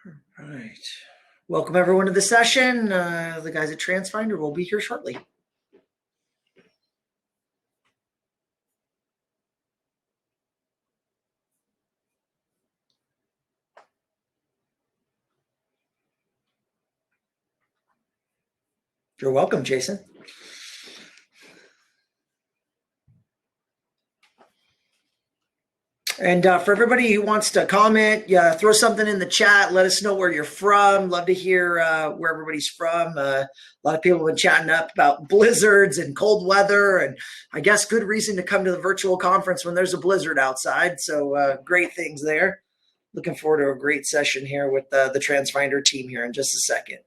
All right. Welcome everyone to the session. The guys at Transfinder will be here shortly. You're welcome, Jason. And for everybody who wants to comment, throw something in the chat. Let us know where you're from. Love to hear where everybody's from. A lot of people have been chatting up about blizzards and cold weather, and I guess good reason to come to the virtual conference when there's a blizzard outside. So great things there. Looking forward to a great session here with the Transfinder team here in just a second.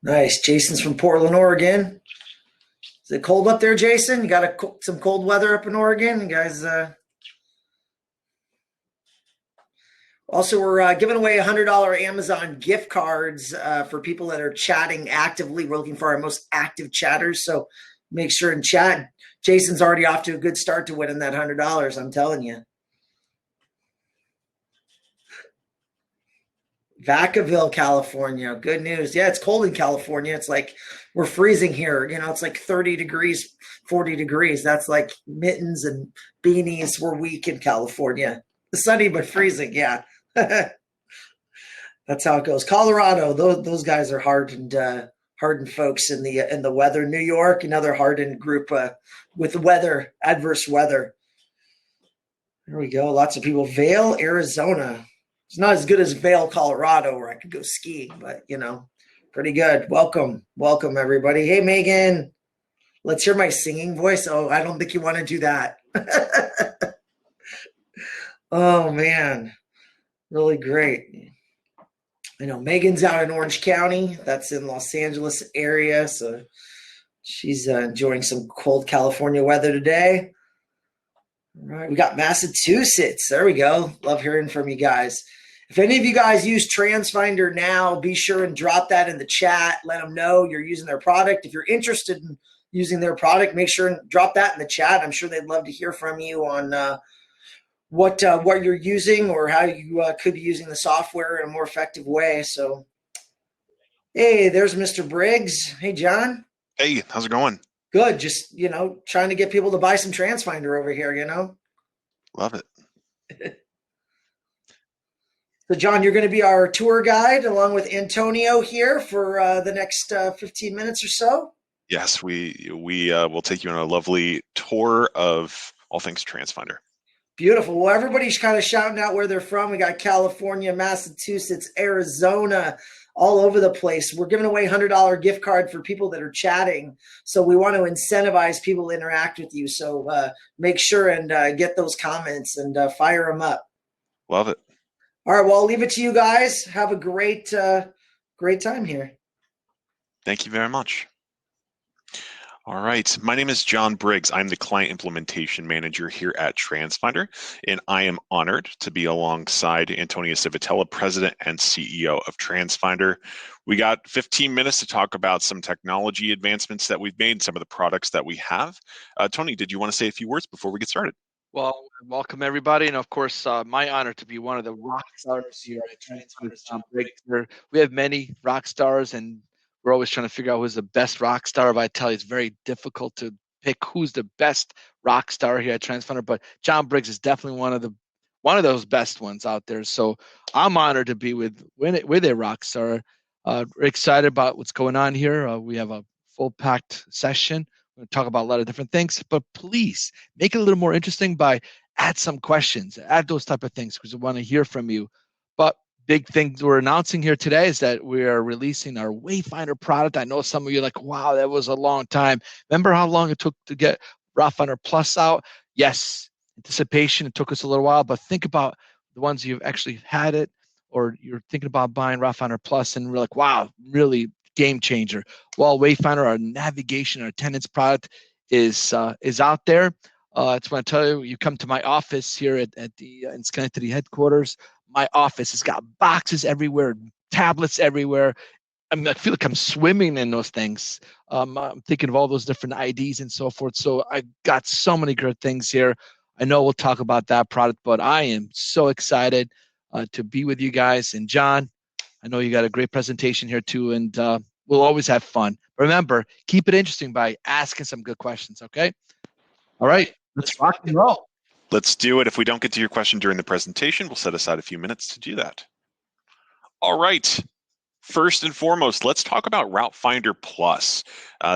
Nice. Jason's from Portland, Oregon. Is it cold up there, Jason? You got some cold weather up in Oregon? You guys, also, we're giving away $100 Amazon gift cards for people that are chatting actively. We're looking for our most active chatters, so make sure and chat. Jason's already off to a good start to winning that $100, I'm telling you. Vacaville, California. Good news. Yeah, it's cold in California. It's like we're freezing here. You know, it's like 30 degrees, 40 degrees. That's like mittens and beanies. We're weak in California. Sunny but freezing. Yeah. That's how it goes. Colorado, those guys are hardened folks in the weather. New York, another hardened group with weather, adverse weather. There we go. Lots of people. Vail, Arizona. It's not as good as Vail, Colorado, where I could go skiing, but, you know, pretty good. Welcome. Welcome, everybody. Hey, Megan. Let's hear my singing voice. Oh, I don't think you want to do that. Oh, man. Really great. I know Megan's out in Orange County. That's in Los Angeles area, so she's enjoying some cold California weather today. All right, we got Massachusetts. There we go. Love hearing from you guys. If any of you guys use Transfinder now, be sure and drop that in the chat. Let them know you're using their product. If you're interested in using their product, make sure and drop that in the chat. I'm sure they'd love to hear from you on what you're using or how you could be using the software in a more effective way. So, hey, there's Mr. Briggs. Hey, John. Hey, how's it going? Good. Just, you know, trying to get people to buy some Transfinder over here, you know? Love it. So, John, you're going to be our tour guide along with Antonio here for the next 15 minutes or so? Yes, we will take you on a lovely tour of all things Transfinder. Beautiful. Well, everybody's kind of shouting out where they're from. We got California, Massachusetts, Arizona, all over the place. We're giving away $100 gift card for people that are chatting. So we want to incentivize people to interact with you. So make sure and get those comments and fire them up. Love it. All right. Well, I'll leave it to you guys. Have a great time here. Thank you very much. All right, my name is John Briggs. I'm the Client Implementation Manager here at Transfinder, and I am honored to be alongside Antonio Civitella, President and CEO of Transfinder. We got 15 minutes to talk about some technology advancements that we've made, some of the products that we have. Tony, did you want to say a few words before we get started? Well, welcome everybody, and of course, my honor to be one of the rock stars here at Transfinder. John Briggs. We have many rock stars, and we're always trying to figure out who's the best rock star. But I tell you, it's very difficult to pick who's the best rock star here at Transfinder. But John Briggs is definitely one of those best ones out there. So I'm honored to be with a rock star. Excited about what's going on here. We have a full packed session. We're going to talk about a lot of different things, but please make it a little more interesting by add some questions, add those type of things, because we want to hear from you. But big thing we're announcing here today is that we are releasing our Wayfinder product. I know some of you are like, wow, that was a long time. Remember how long it took to get Routefinder PLUS out? Yes, anticipation, it took us a little while, but think about the ones you've actually had it, or you're thinking about buying Routefinder Plus, and we're like, wow, really game changer. Well, Wayfinder, our navigation, our attendance product, is out there. I just want to tell you, you come to my office here at the in Schenectady headquarters. My office has got boxes everywhere, tablets everywhere. I feel like I'm swimming in those things. I'm thinking of all those different IDs and so forth. So I got so many good things here. I know we'll talk about that product, but I am so excited to be with you guys. And John, I know you got a great presentation here too, and we'll always have fun. Remember, keep it interesting by asking some good questions, okay? All right, let's rock and roll. Let's do it. If we don't get to your question during the presentation, we'll set aside a few minutes to do that. All right. First and foremost, let's talk about Routefinder Plus,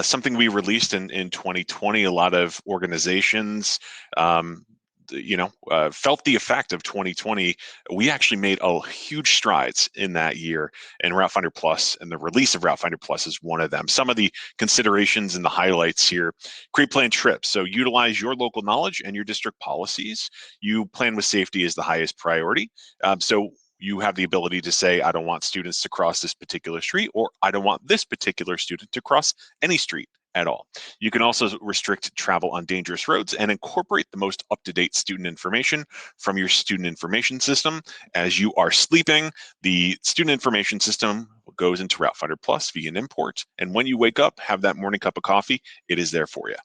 something we released in 2020. A lot of organizations, felt the effect of 2020. We actually made huge strides in that year, and Routefinder Plus and the release of Routefinder Plus is one of them. Some of the considerations and the highlights here: create planned trips. So utilize your local knowledge and your district policies. You plan with safety as the highest priority. So you have the ability to say, I don't want students to cross this particular street, or I don't want this particular student to cross any street at all. You can also restrict travel on dangerous roads and incorporate the most up-to-date student information from your student information system. As you are sleeping, the student information system goes into Routefinder Plus via an import. And when you wake up, have that morning cup of coffee, it is there for you.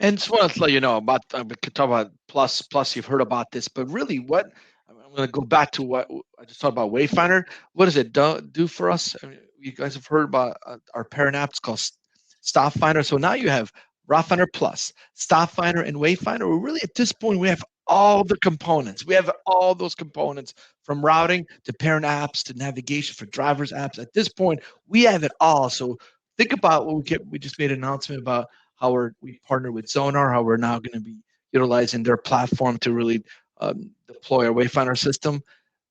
And just want to let you know about, we could talk about Plus, you've heard about this, but really I'm going to go back to what I just talked about, Wayfinder. What does it do for us? I mean, you guys have heard about our parent apps called Stopfinder. So now you have Routefinder Plus, Stopfinder, and Wayfinder. We're really, at this point, we have all the components. We have all those components, from routing to parent apps to navigation for drivers apps. At this point, we have it all. So think about what we just made an announcement about how we partnered with Zonar, how we're now going to be utilizing their platform to really deploy our Wayfinder system.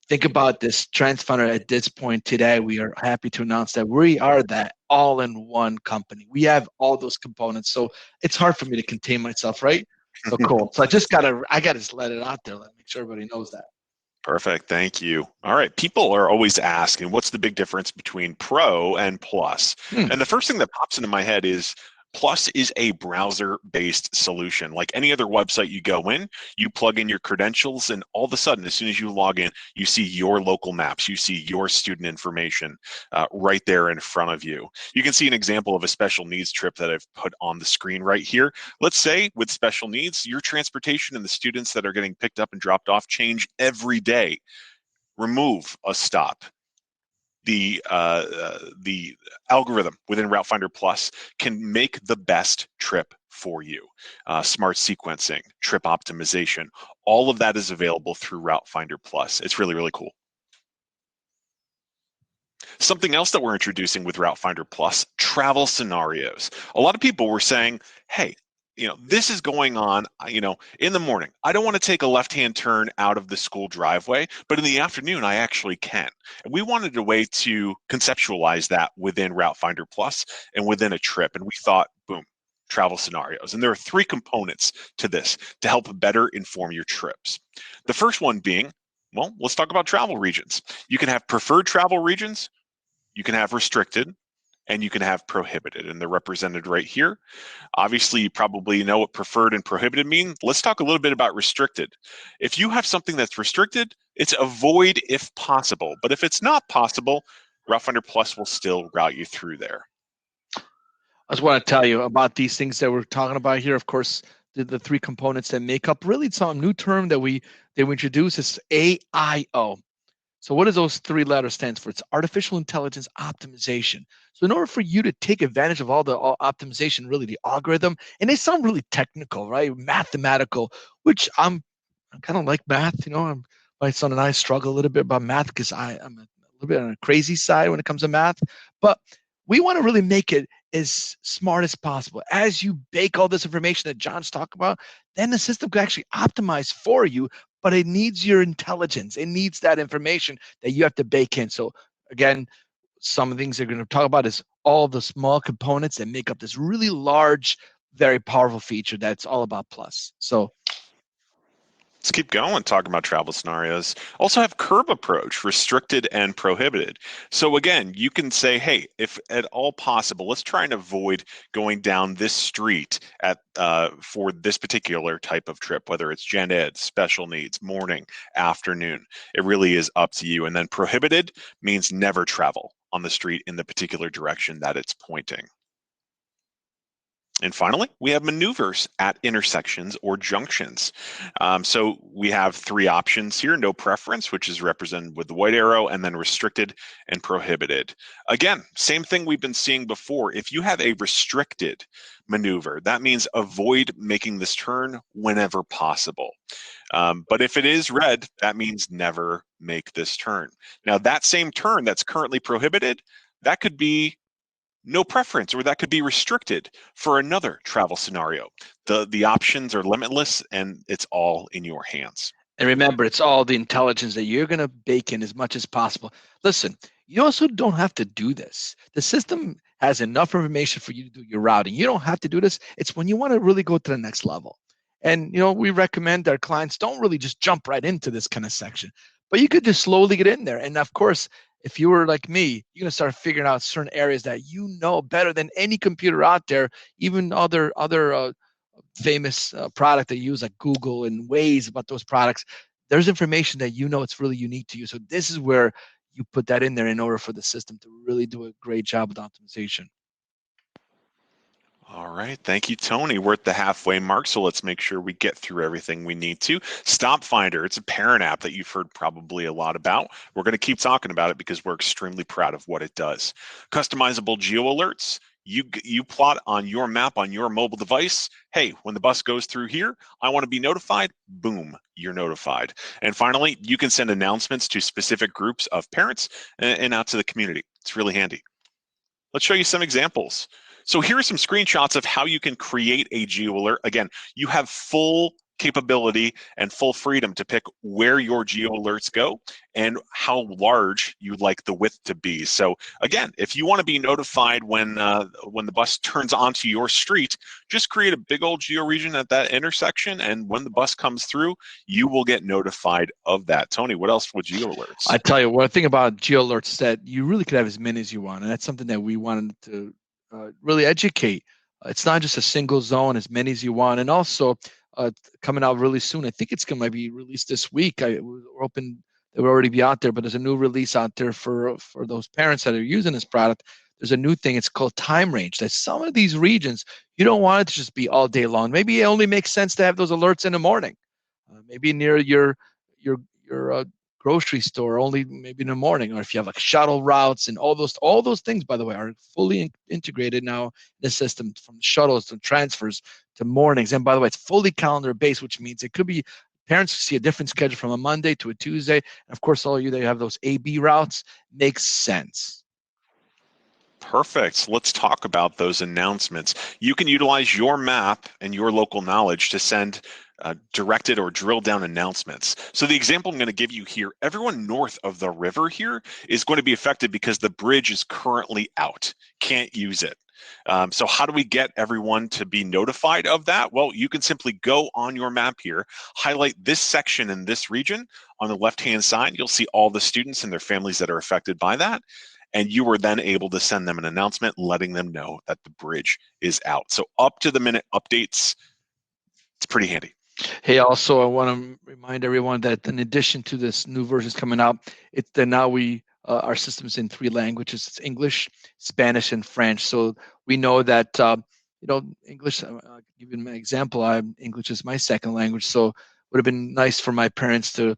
Think about this Transfinder. At this point today, we are happy to announce that we are that all-in-one company. We have all those components, so it's hard for me to contain myself, right? So cool. So I gotta just let it out there, make sure everybody knows that. Perfect. Thank you. All right. People are always asking, what's the big difference between Pro and Plus? And the first thing that pops into my head is Plus is a browser-based solution. Like any other website you go in, you plug in your credentials, and all of a sudden, as soon as you log in, you see your local maps, you see your student information right there in front of you. You can see an example of a special needs trip that I've put on the screen right here. Let's say with special needs, your transportation and the students that are getting picked up and dropped off change every day. Remove a stop. The algorithm within Routefinder Plus can make the best trip for you. Smart sequencing, trip optimization, all of that is available through Routefinder Plus. It's really, really cool. Something else that we're introducing with Routefinder Plus, travel scenarios. A lot of people were saying, hey, this is going on, in the morning. I don't want to take a left-hand turn out of the school driveway, but in the afternoon, I actually can. And we wanted a way to conceptualize that within Routefinder Plus and within a trip. And we thought, boom, travel scenarios. And there are 3 components to this to help better inform your trips. The first one being, well, let's talk about travel regions. You can have preferred travel regions, you can have restricted, and you can have prohibited, and they're represented right here. Obviously, you probably know what preferred and prohibited mean. Let's talk a little bit about restricted. If you have something that's restricted, it's avoid if possible. But if it's not possible, Routefinder Plus will still route you through there. I just want to tell you about these things that we're talking about here. Of course, the 3 components that make up really some new term that we introduced is AIO. So what does those 3 letters stand for? It's artificial intelligence optimization. So in order for you to take advantage of all the optimization, really the algorithm, and they sound really technical, right? Mathematical, which I'm kind of like math. My son and I struggle a little bit about math because I'm a little bit on a crazy side when it comes to math. But we want to really make it as smart as possible. As you bake all this information that John's talking about, then the system can actually optimize for you, but it needs your intelligence. It needs that information that you have to bake in. So again, some of the things they're going to talk about is all the small components that make up this really large, very powerful feature that's all about Plus. So Let's keep going talking about travel scenarios. Also have curb approach, restricted and prohibited. So again, you can say, hey, if at all possible, let's try and avoid going down this street for this particular type of trip, whether it's gen ed, special needs, morning, afternoon. It really is up to you. And then prohibited means never travel on the street in the particular direction that it's pointing. And finally, we have maneuvers at intersections or junctions. So we have three options here: no preference, which is represented with the white arrow, and then restricted and prohibited. Again, same thing we've been seeing before. If you have a restricted maneuver, that means avoid making this turn whenever possible. But if it is red, that means never make this turn. Now, that same turn that's currently prohibited, that could be no preference, or that could be restricted for another travel scenario. The options are limitless, and it's all in your hands. And remember, it's all the intelligence that you're going to bake in as much as possible. Listen, you also don't have to do this. The system has enough information for you to do your routing. You don't have to do this. It's when you want to really go to the next level. And, we recommend our clients don't really just jump right into this kind of section, but you could just slowly get in there. And of course, if you were like me, you're gonna start figuring out certain areas that you know better than any computer out there, even other famous product they use like Google and Waze about those products. There's information that it's really unique to you. So this is where you put that in there in order for the system to really do a great job with optimization. All right. Thank you, Tony. We're at the halfway mark, so let's make sure we get through everything we need to. Stopfinder, it's a parent app that you've heard probably a lot about. We're going to keep talking about it because we're extremely proud of what it does. Customizable Geoalerts. You plot on your map on your mobile device. Hey, when the bus goes through here, I want to be notified. Boom, you're notified. And finally, you can send announcements to specific groups of parents and out to the community. It's really handy. Let's show you some examples. So here are some screenshots of how you can create a GeoAlert. Again, you have full capability and full freedom to pick where your GeoAlerts go and how large you'd like the width to be. So again, if you want to be notified when the bus turns onto your street, just create a big old georegion at that intersection, and when the bus comes through, you will get notified of that. Tony, what else with GeoAlerts? I tell you, one thing about GeoAlerts is that you really could have as many as you want, and that's something that we wanted to really educate. It's not just a single zone, as many as you want, and also coming out really soon. I think it's going to be released this week. We're hoping it will already be out there, but there's a new release out there for those parents that are using this product. There's a new thing. It's called time range. That some of these regions, you don't want it to just be all day long. Maybe it only makes sense to have those alerts in the morning, maybe near your grocery store, only maybe in the morning, or if you have like shuttle routes and all those things, by the way, are fully integrated now in the system, from shuttles to transfers to mornings. And by the way, it's fully calendar based, which means it could be parents see a different schedule from a Monday to a Tuesday. And of course, all of you that have those AB routes, makes sense. Perfect. Let's talk about those announcements. You can utilize your map and your local knowledge to send directed or drill down announcements. So the example I'm going to give you here, everyone north of the river here is going to be affected because the bridge is currently out. Can't use it. So how do we get everyone to be notified of that? Well, you can simply go on your map here, highlight this section in this region. On the left-hand side, you'll see all the students and their families that are affected by that. And you were then able to send them an announcement letting them know that the bridge is out. So up to the minute updates, it's pretty handy. Hey, also, I want to remind everyone that in addition to this new versions coming out, it's that now our system's in 3 languages. It's English, Spanish, and French. So we know that English. I'll give you an example. English is my second language, so it would have been nice for my parents to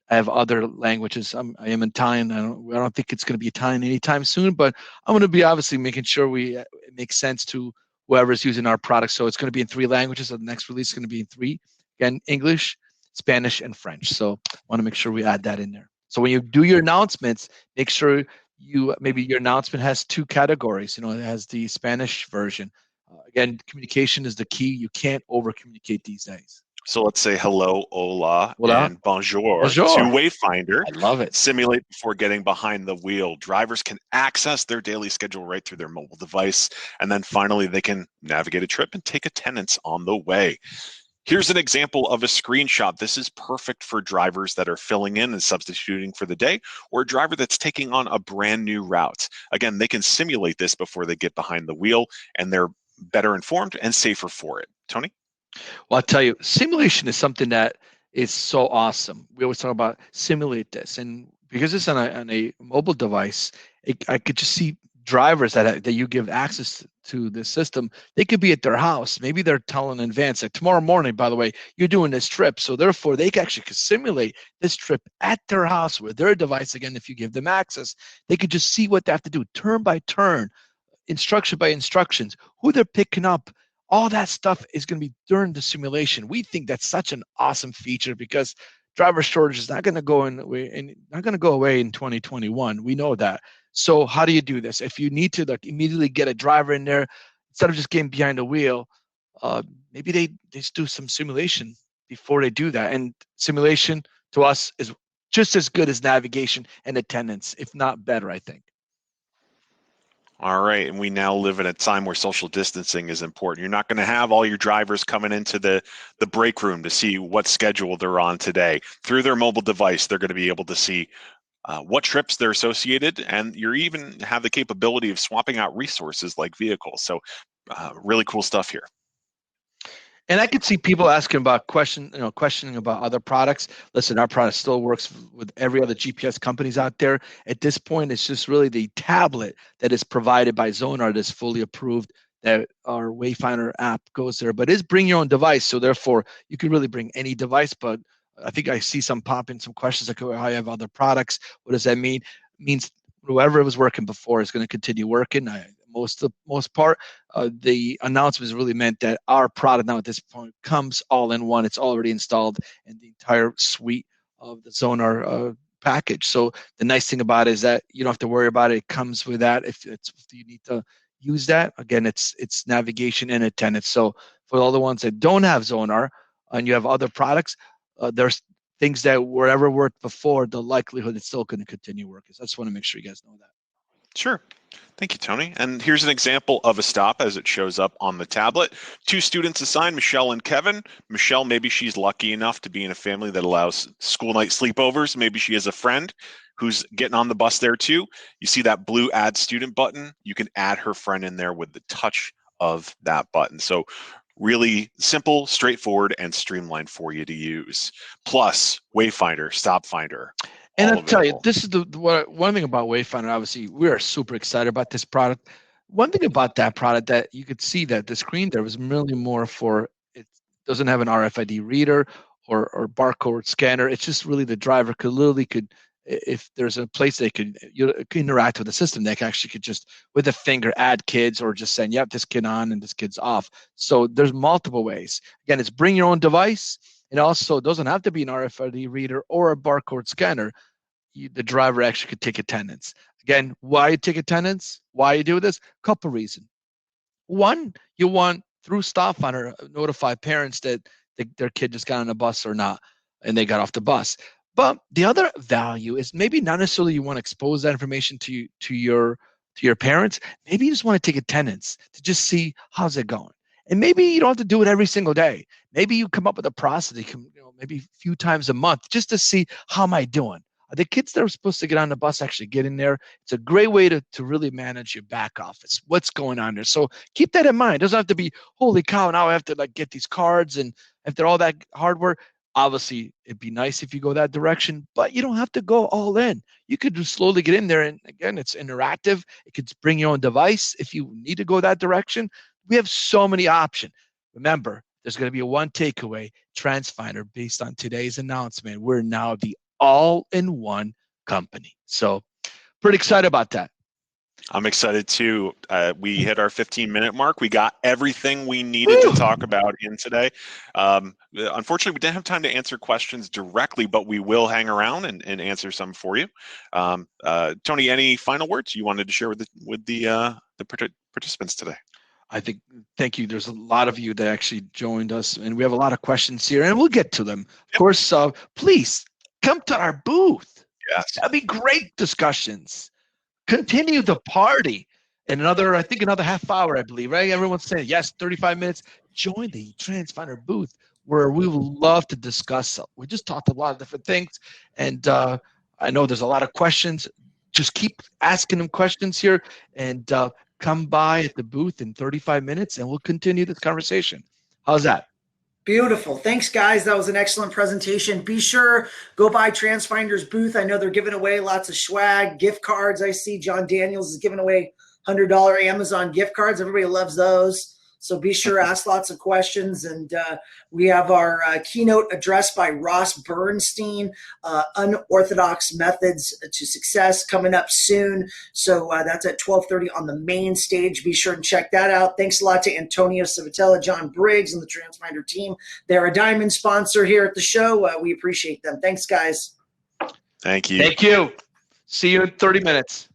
have other languages. I am Italian. I don't think it's going to be Italian anytime soon, but I'm going to be obviously making sure it makes sense to whoever's using our product. So it's going to be in 3 languages. So the next release is going to be in 3. Again, English, Spanish, and French. So I want to make sure we add that in there. So when you do your announcements, make sure maybe your announcement has 2 categories. It has the Spanish version. Again, communication is the key. You can't over communicate these days. So let's say hello, hola, and bonjour to Wayfinder. I love it. Simulate before getting behind the wheel. Drivers can access their daily schedule right through their mobile device. And then finally, they can navigate a trip and take attendance on the way. Here's an example of a screenshot. This is perfect for drivers that are filling in and substituting for the day, or a driver that's taking on a brand new route. Again, they can simulate this before they get behind the wheel, and they're better informed and safer for it. Tony? Well, I'll tell you, simulation is something that is so awesome. We always talk about simulate this, and because it's on a mobile device, I could just see drivers that you give access to the system. They could be at their house. Maybe they're telling in advance, like tomorrow morning, by the way, you're doing this trip. So therefore, they actually could simulate this trip at their house with their device. Again, if you give them access, they could just see what they have to do turn by turn, instruction by instructions, who they're picking up. All that stuff is going to be during the simulation. We think that's such an awesome feature because driver shortage is not going to go away in 2021. We know that. So how do you do this? If you need to immediately get a driver in there, instead of just getting behind the wheel, maybe they just do some simulation before they do that. And simulation to us is just as good as navigation and attendance, if not better, I think. All right, and we now live in a time where social distancing is important. You're not going to have all your drivers coming into the break room to see what schedule they're on today. Through their mobile device, they're going to be able to see what trips they're associated, and you even have the capability of swapping out resources like vehicles. So really cool stuff here. And I could see people asking about questioning about other products. Listen, our product still works with every other GPS companies out there. At this point, it's just really the tablet that is provided by Zonar that's fully approved, that our Wayfinder app goes there. But it's bring your own device, so therefore you can really bring any device. But I think I see some questions like, oh, I have other products. What does that mean? It means whoever was working before is going to continue working. Most part, the announcement really meant that our product now at this point comes all in one. It's already installed in the entire suite of the Zonar package. So the nice thing about it is that you don't have to worry about it. It comes with that. If you need to use that, again, it's navigation and attendance. So for all the ones that don't have Zonar and you have other products, there's things that wherever worked before, the likelihood it's still going to continue working. So I just want to make sure you guys know that. Sure. Thank you, Tony. And here's an example of a stop as it shows up on the tablet. 2 students assigned, Michelle and Kevin. Michelle, maybe she's lucky enough to be in a family that allows school night sleepovers. Maybe she has a friend who's getting on the bus there too. You see that blue add student button? You can add her friend in there with the touch of that button. So really simple, straightforward, and streamlined for you to use. Plus, Wayfinder, Stopfinder. And I'll tell you, this is one thing about Wayfinder. Obviously, we are super excited about this product. One thing about that product that you could see that the screen there was really more for, it doesn't have an RFID reader or barcode scanner. It's just really the driver could, if there's a place they could interact with the system, they actually could just with a finger add kids or just saying, yep, this kid on and this kid's off. So there's multiple ways. Again, it's bring your own device. It also doesn't have to be an RFID reader or a barcode scanner. The driver actually could take attendance. Again, why you take attendance? Why you do this? Couple reasons. One, you want through Stopfinder notify parents that their kid just got on a bus or not, and they got off the bus. But the other value is maybe not necessarily you want to expose that information to your parents. Maybe you just want to take attendance to just see how's it going. And maybe you don't have to do it every single day. Maybe you come up with a process, maybe a few times a month just to see how am I doing. Are the kids that are supposed to get on the bus actually get in there? It's a great way to really manage your back office. What's going on there? So keep that in mind. It doesn't have to be, holy cow, now I have to get these cards and after all that hardware. Obviously, it'd be nice if you go that direction, but you don't have to go all in. You could just slowly get in there. And again, it's interactive. It could bring your own device if you need to go that direction. We have so many options. Remember, there's going to be a one takeaway, Transfinder, based on today's announcement. We're now the all-in-one company. So pretty excited about that. I'm excited too. We hit our 15-minute mark. We got everything we needed to talk about in today. Unfortunately, we didn't have time to answer questions directly, but we will hang around and answer some for you. Tony, any final words you wanted to share with the participants today? Thank you. There's a lot of you that actually joined us, and we have a lot of questions here, and we'll get to them. Of course, please come to our booth. Yes. That'd be great discussions. Continue the party in another half hour, I believe, right? Everyone's saying, yes, 35 minutes. Join the Transfinder booth. where we would love to discuss. We just talked a lot of different things, and I know there's a lot of questions. Just keep asking them questions here, and come by at the booth in 35 minutes, and we'll continue this conversation. How's that? Beautiful. Thanks, guys. That was an excellent presentation. Be sure, go by Transfinder's booth. I know they're giving away lots of swag, gift cards. I see John Daniels is giving away $100 Amazon gift cards. Everybody loves those. So be sure, ask lots of questions. And we have our keynote address by Ross Bernstein, Unorthodox Methods to Success, coming up soon. So that's at 12:30 on the main stage. Be sure to check that out. Thanks a lot to Antonio Civitella, John Briggs, and the Transfinder team. They're a diamond sponsor here at the show. We appreciate them. Thanks, guys. Thank you. Thank you. See you in 30 minutes.